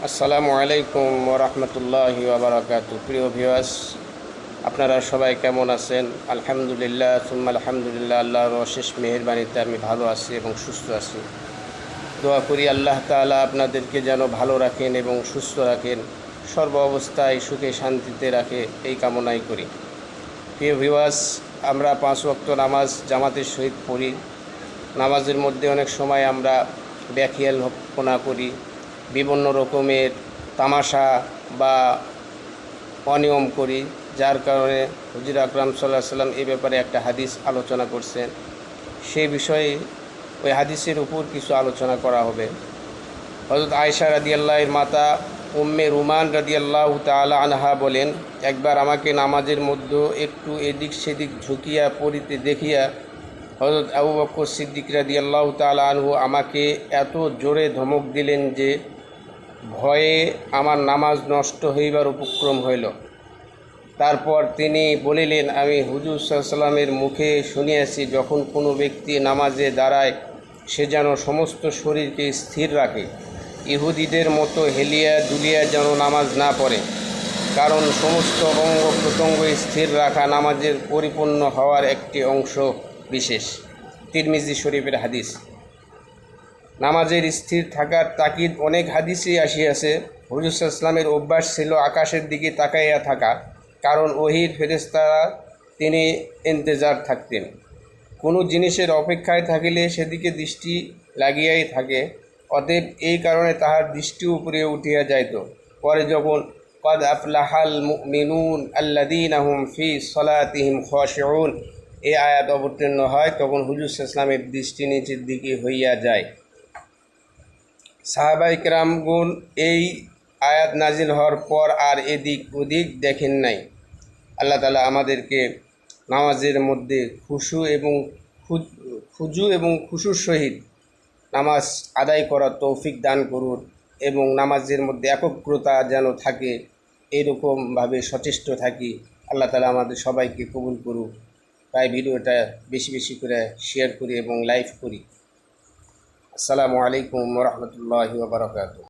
আসসালামু আলাইকুম ওয়া রাহমাতুল্লাহি ওয়া বারাকাতুহু। প্রিয় ভিউয়ার্স, আপনারা সবাই কেমন আছেন? আলহামদুলিল্লাহ সুম্মা আলহামদুলিল্লাহ, আল্লাহর অশেষ মেহেরবানিতে আমি ভালো আছি এবং সুস্থ আছি। দোয়া করি আল্লাহ তাআলা আপনাদেরকে যেন ভালো রাখেন এবং সুস্থ রাখেন, সর্ব অবস্থায় সুখে শান্তিতে রাখে, এই কামনাই করি। প্রিয় ভিউয়ার্স, আমরা 5 ওয়াক্ত নামাজ জামাতের সহিত পড়ি। নামাজের মধ্যে অনেক সময় আমরা বেখিয়ালপনা করি, বিভিন্ন রকমের তামাশা বা অনিয়ম করি, যার কারণে হুজুর আকরাম সাল্লাল্লাহু আলাইহি সাল্লাম এই ব্যাপারে একটা হাদিস আলোচনা করছেন। সেই বিষয়ে ওই হাদিসের উপর কিছু আলোচনা করা হবে। হযরত আয়েশা রাদিয়াল্লাহু এর মাতা উম্মে রুমান রাদিয়াল্লাহু তাআলা আনহা বলেন, একবার আমাকে নামাজের মধ্যে একটু এদিক সেদিক ঝুঁকিয়া পড়িতে দেখিয়া হযরত আবু বকর সিদ্দিক রাদিয়াল্লাহু তাআলা আনহু আমাকে এত জোরে ধমক দিলেন যে ভয়ে আমার নামাজ নষ্ট হইবার উপক্রম হইল। তারপর তিনি বলিলেন, আমি হুজুর সাল্লাল্লাহু আলাইহি সাল্লামের মুখে শুনিয়াছি, যখন কোনো ব্যক্তি নামাজে দাঁড়ায় সে যেন সমস্ত শরীরকে স্থির রাখে, ইহুদিদের মতো হেলিয়া দুলিয়া যেন নামাজ না পড়ে, কারণ সমস্ত অঙ্গ প্রত্যঙ্গ স্থির রাখা নামাজের পরিপূর্ণ হওয়ার একটি অংশ বিশেষ। তিরমিজি শরীফের হাদিস। নামাজের স্থির থাকার তাকিদ অনেক হাদিসেই আসিয়াছে। হুজুর সাল্লাল্লাহু আলাইহি ওয়াসাল্লামের অভ্যাস ছিল আকাশের দিকে তাকাইয়া থাকা, কারণ ওহীর ফেরেশতারা তিনি ইন্তেজার থাকতেন। কোনো জিনিসের অপেক্ষায় থাকিলে সেদিকে দৃষ্টি লাগিয়াই থাকে, অতএব এই কারণে তাহার দৃষ্টি উপরে উঠিয়া যাইত। পরে যখন কদ আফলাহাল মুমিনুন আল্লাযীনা হুম ফি সলাতিহিম খাশিউন এই আয়াত অবতীর্ণ হয়, তখন হুজুর সাল্লাল্লাহু আলাইহি ওয়াসাল্লামের দৃষ্টি নিচের দিকে হইয়া যায়। সাহাবায়ে কেরামগণ এই আয়াত নাজিল হওয়ার পর আর এদিক ওদিক দেখেন নাই। আল্লাহ তাআলা আমাদেরকে নামাজের মধ্যে খুজু এবং খুশুর সহিত নামাজ আদায় করার তৌফিক দান করুন, এবং নামাজের মধ্যে একগ্রতা যেন থাকে, এইরকমভাবে সচেষ্ট থাকি। আল্লাহ তাআলা আমাদের সবাইকে কবুল করুক। তাই ভিডিওটা বেশি বেশি করে শেয়ার করি এবং লাইভ করি। আসসালামু আলাইকুম ওয়া রাহমাতুল্লাহি ওয়া বারাকাতুহু।